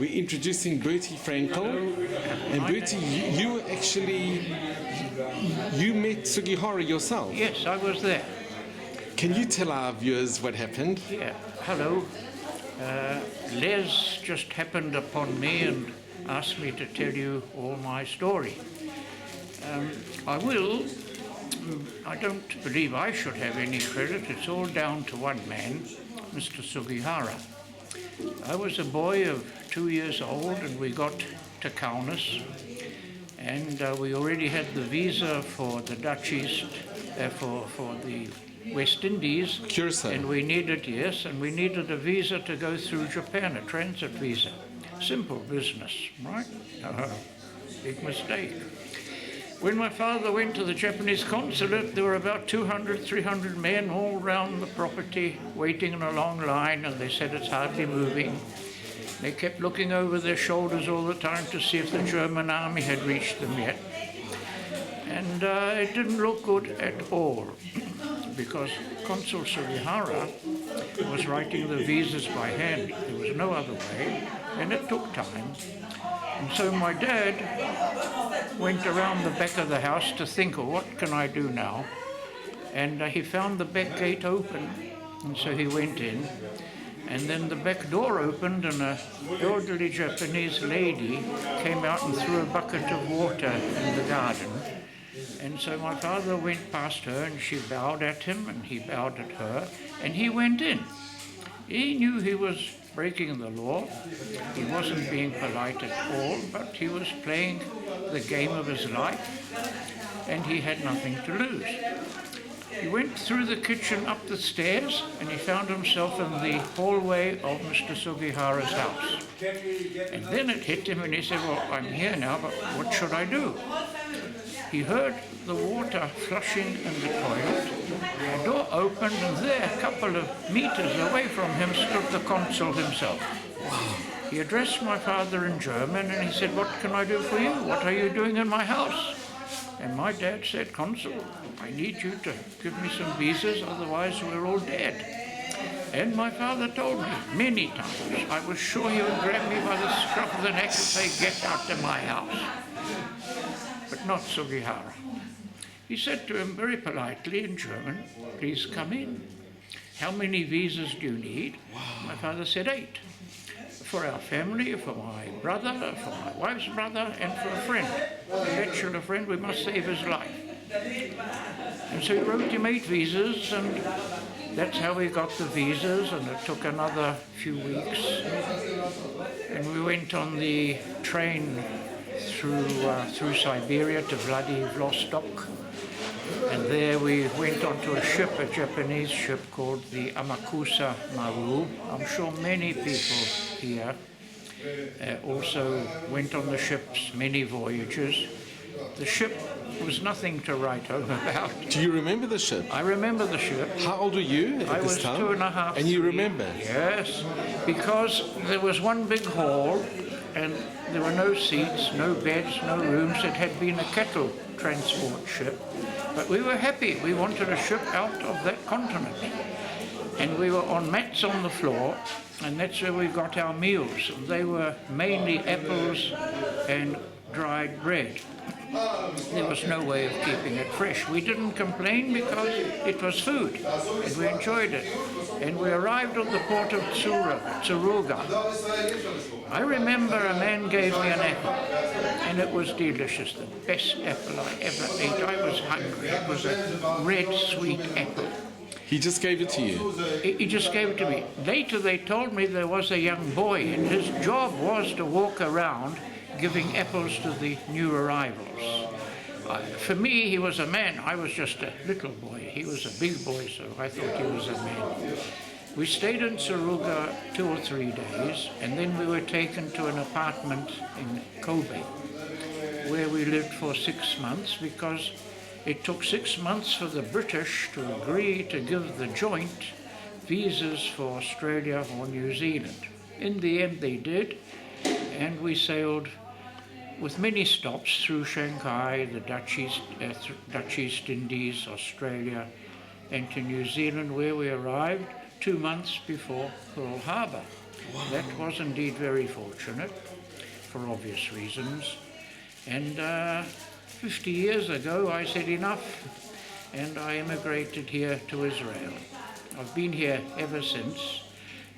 We're introducing Bertie Frankel. And Bertie, you met Sugihara yourself. Yes, I was there. Can you tell our viewers what happened? Yeah, hello. Les just happened upon me and asked me to tell you all my story. I will. I don't believe I should have any credit. It's all down to one man, Mr. Sugihara. I was a boy of 2 years old and we got to Kaunas, and we already had the visa for the Dutch East, for the West Indies. Curacao. And we needed a visa to go through Japan, a transit visa. Simple business, right? Big mistake. When my father went to the Japanese consulate, there were about 200, 300 men all round the property waiting in a long line, and they said it's hardly moving. They kept looking over their shoulders all the time to see if the German army had reached them yet. And it didn't look good at all, because Consul Sugihara was writing the visas by hand. There was no other way, and it took time. And so my dad went around the back of the house to think, oh, what can I do now? And he found the back gate open, and so he went in. And then the back door opened, and an elderly Japanese lady came out and threw a bucket of water in the garden. And so my father went past her, and she bowed at him, and he bowed at her, and he went in. He knew he was breaking the law. He wasn't being polite at all, but he was playing the game of his life, and he had nothing to lose. He went through the kitchen up the stairs, and he found himself in the hallway of Mr. Sugihara's house. And then it hit him, and he said, well, I'm here now, but what should I do? He heard the water flushing in the toilet. The door opened, and there, a couple of meters away from him, stood the consul himself. He addressed my father in German, and he said, what can I do for you? What are you doing in my house? And my dad said, Consul, I need you to give me some visas, otherwise we're all dead. And my father told me many times, I was sure he would grab me by the scruff of the neck and say, get out of my house. But not Sugihara. He said to him very politely in German, please come in. How many visas do you need? Wow. My father said 8. For our family, for my brother, for my wife's brother, and for a friend, a bachelor friend. We must save his life. And so he wrote him 8 visas, and that's how we got the visas, and it took another few weeks. And we went on the train through Siberia to Vladivostok, and there we went onto a ship, a Japanese ship called the Amakusa Maru. I'm sure many people here also went on the ships, many voyages. The ship was nothing to write home about. Do you remember the ship? I remember the ship. How old were you at this time? I was 2.5. And you remember? Yes, because there was one big hall, and there were no seats, no beds, no rooms. It had been a cattle transport ship. But we were happy. We wanted a ship out of that continent. And we were on mats on the floor, and that's where we got our meals. And they were mainly apples and dried bread. There was no way of keeping it fresh. We didn't complain because it was food, and we enjoyed it. And we arrived at the port of Tsuruga. I remember a man gave me an apple, and it was delicious, the best apple I ever ate. I was hungry. It was a red, sweet apple. He just gave it to you? He just gave it to me. Later they told me there was a young boy, and his job was to walk around giving apples to the new arrivals. For me, he was a man. I was just a little boy. He was a big boy, so I thought he was a man. We stayed in Tsuruga 2 or 3 days, and then we were taken to an apartment in Kobe, where we lived for 6 months, because it took 6 months for the British to agree to give the joint visas for Australia or New Zealand. In the end, they did, and we sailed with many stops through Shanghai, the Dutch East Indies, Australia, and to New Zealand, where we arrived 2 months before Pearl Harbor. That was indeed very fortunate, for obvious reasons. And 50 years ago I said enough, and I emigrated here to Israel. I've been here ever since,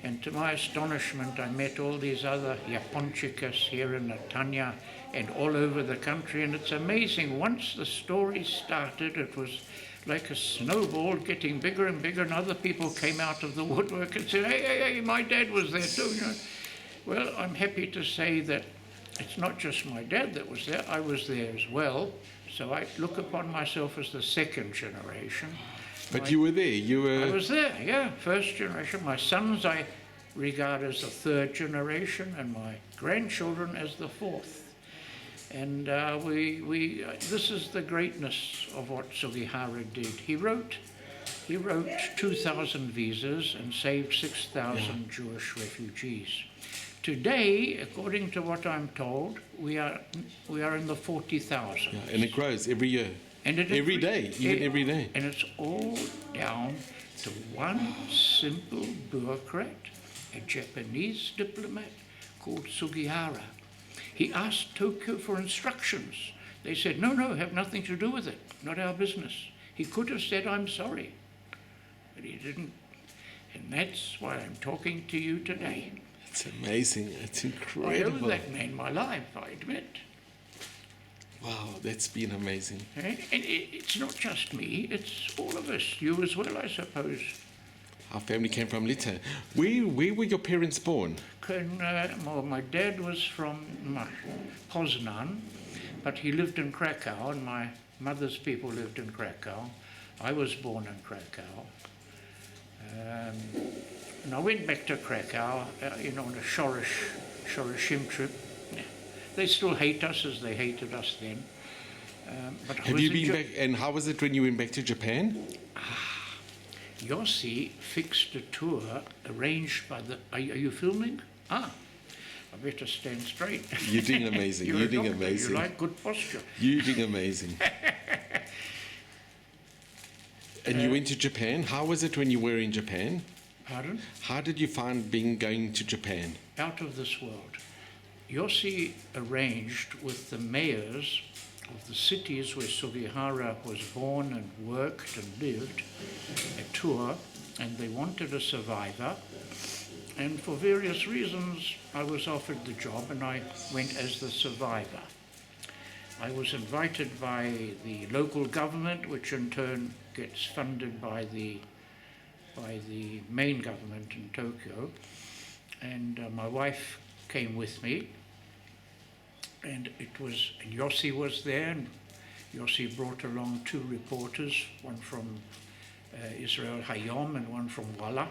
and to my astonishment I met all these other Japonchikas here in Lithuania and all over the country, and it's amazing. Once the story started, it was like a snowball getting bigger and bigger, and other people came out of the woodwork and said, hey, my dad was there too. You know? Well, I'm happy to say that it's not just my dad that was there, I was there as well. So I look upon myself as the second generation. But you were there, I was there, yeah, first generation. My sons I regard as the third generation, and my grandchildren as the fourth. And this is the greatness of what Sugihara did. He wrote 2,000 visas and saved 6,000 Jewish refugees. Today, according to what I'm told, we are in the 40,000. Yeah, and it grows every year. And every day. And it's all down to one simple bureaucrat, a Japanese diplomat called Sugihara. He asked Tokyo for instructions. They said, no, have nothing to do with it, not our business. He could have said, I'm sorry, but he didn't. And that's why I'm talking to you today. It's amazing. It's incredible. I know that man my life, I admit. Wow, that's been amazing. And it's not just me, it's all of us. You as well, I suppose. Our family came from Lithuania. Where were your parents born? Well, my dad was from Poznan, but he lived in Krakow, and my mother's people lived in Krakow. I was born in Krakow. And I went back to Krakow, on a Shorishim trip. They still hate us as they hated us then. But Have you been back, and how was it when you went back to Japan? Yossi fixed a tour arranged by the... Are you filming? I better stand straight. You're doing amazing. You're doing amazing. You like good posture. You're doing amazing. And you went to Japan. How was it when you were in Japan? Pardon? How did you find going to Japan? Out of this world. Yossi arranged with the mayors of the cities where Sugihara was born and worked and lived a tour, and they wanted a survivor. And for various reasons, I was offered the job, and I went as the survivor. I was invited by the local government, which in turn gets funded by the main government in Tokyo. And my wife came with me, and Yossi was there, and Yossi brought along 2 reporters, one from Israel Hayom and one from Walla,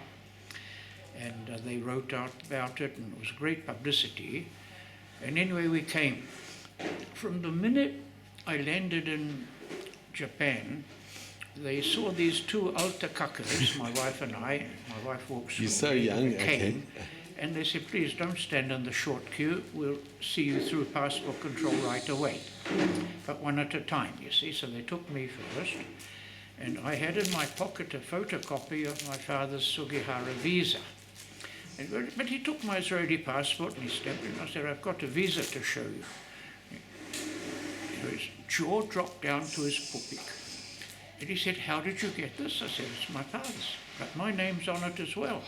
and they wrote out about it, and it was great publicity. And anyway, we came. From the minute I landed in Japan, they saw these 2 alta kakas, my wife and I. My wife walks. You're so young, okay. And they said, please don't stand in the short queue. We'll see you through passport control right away. But one at a time, you see. So they took me first. And I had in my pocket a photocopy of my father's Sugihara visa. But he took my Israeli passport and he stepped in. I said, I've got a visa to show you. His jaw dropped down to his pupik. And he said, how did you get this? I said, it's my father's. But my name's on it as well.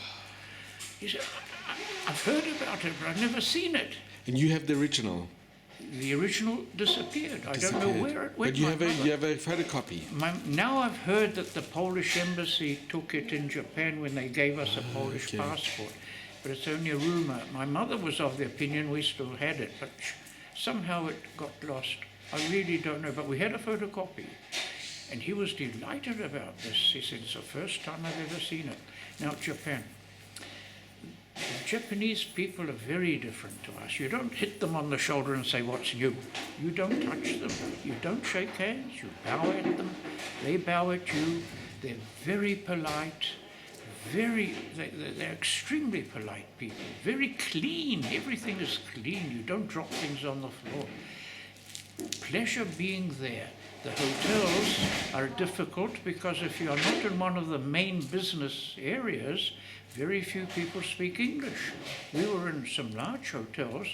He said, I've heard about it, but I've never seen it. And you have the original? The original disappeared. I don't know where it went. But you have a photocopy? Now I've heard that the Polish embassy took it in Japan when they gave us a Polish passport. But it's only a rumor. My mother was of the opinion we still had it, but somehow it got lost. I really don't know, but we had a photocopy. And he was delighted about this. He said, it's the first time I've ever seen it. Now, Japan. The Japanese people are very different to us. You don't hit them on the shoulder and say, what's new? You don't touch them. You don't shake hands. You bow at them. They bow at you. They're very polite. They're extremely polite people. Very clean. Everything is clean. You don't drop things on the floor. pleasure being there. The hotels are difficult because if you're not in one of the main business areas, very few people speak English. We were in some large hotels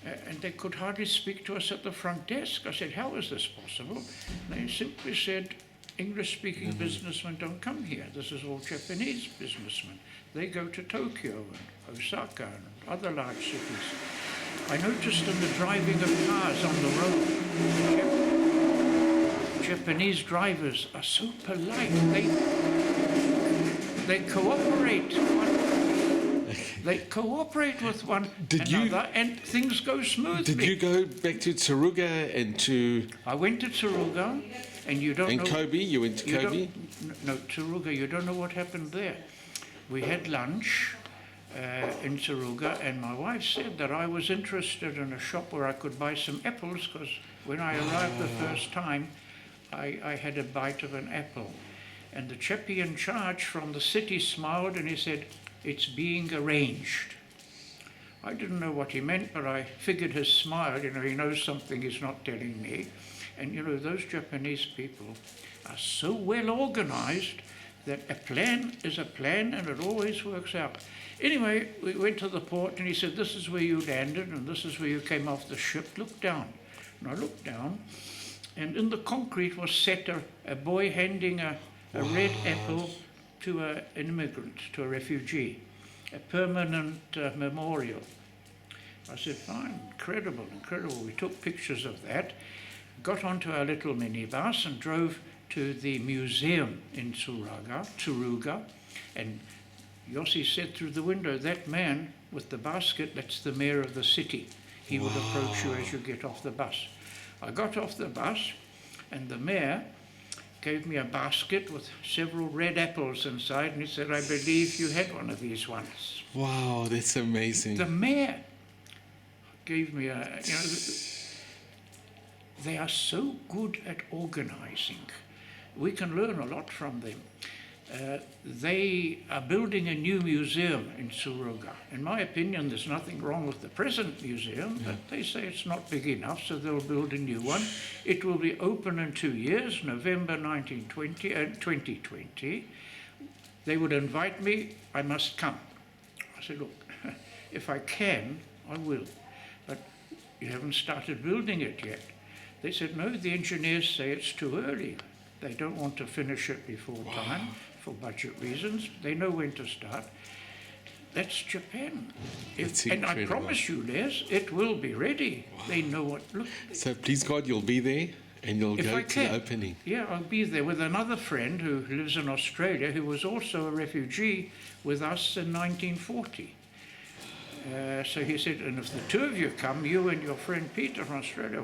and they could hardly speak to us at the front desk. I said, how is this possible? They simply said, English-speaking businessmen don't come here. This is all Japanese businessmen. They go to Tokyo and Osaka and other large cities. I noticed in the driving of cars on the road, Japanese drivers are so polite. They cooperate. They cooperate with one another, and things go smoothly. Did you go back to Tsuruga and to... I went to Tsuruga, and you don't know... And Kobe? You went to Kobe? No, Tsuruga, you don't know what happened there. We had lunch in Tsuruga, and my wife said that I was interested in a shop where I could buy some apples, because when I arrived the first time, I had a bite of an apple. And the chappie in charge from the city smiled, and he said, it's being arranged. I didn't know what he meant, but I figured his smile, he knows something he's not telling me. And those Japanese people are so well organized that a plan is a plan and it always works out. Anyway, we went to the port and he said, this is where you landed and this is where you came off the ship. Look down. And I looked down, and in the concrete was set a boy handing a red apple to an immigrant, to a refugee, a permanent memorial. I said, fine, incredible, incredible. We took pictures of that, got onto our little minibus and drove to the museum in Tsuruga, and Yossi said through the window, that man with the basket, that's the mayor of the city. He will approach you as you get off the bus. I got off the bus, and the mayor gave me a basket with several red apples inside, and he said, I believe you had one of these once. Wow, that's amazing. The mayor gave me they are so good at organizing. We can learn a lot from them. They are building a new museum in Tsuruga. In my opinion, there's nothing wrong with the present museum, but they say it's not big enough, so they'll build a new one. It will be open in 2 years, November 2020. They would invite me, I must come. I said, look, if I can, I will, but you haven't started building it yet. They said, no, the engineers say it's too early. They don't want to finish it before time for budget reasons. They know when to start. That's Japan. And I promise you, Les, it will be ready. They know what. Look. So please God, you'll be there and you'll go to the opening. Yeah, I'll be there with another friend who lives in Australia, who was also a refugee with us in 1940. So he said, and if the two of you come, you and your friend Peter from Australia,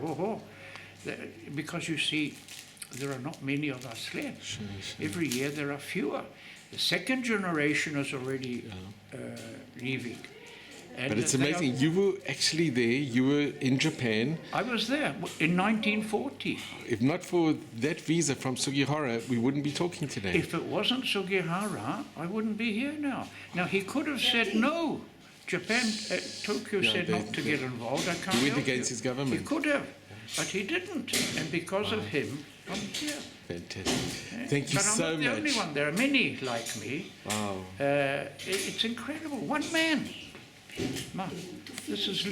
because you see, there are not many of us left. Sure. Every year there are fewer. The second generation is already leaving. And but it's amazing. You were actually there. You were in Japan. I was there in 1940. If not for that visa from Sugihara, we wouldn't be talking today. If it wasn't Sugihara, I wouldn't be here now. Now, he could have said no. Japan, Tokyo said not to get involved. I can't He went help against his government. He could have, but he didn't. And because of him, I'm here. Fantastic. Thank you so much. But I'm not the only one. There are many like me. Wow. It's incredible. One man. Ma, this is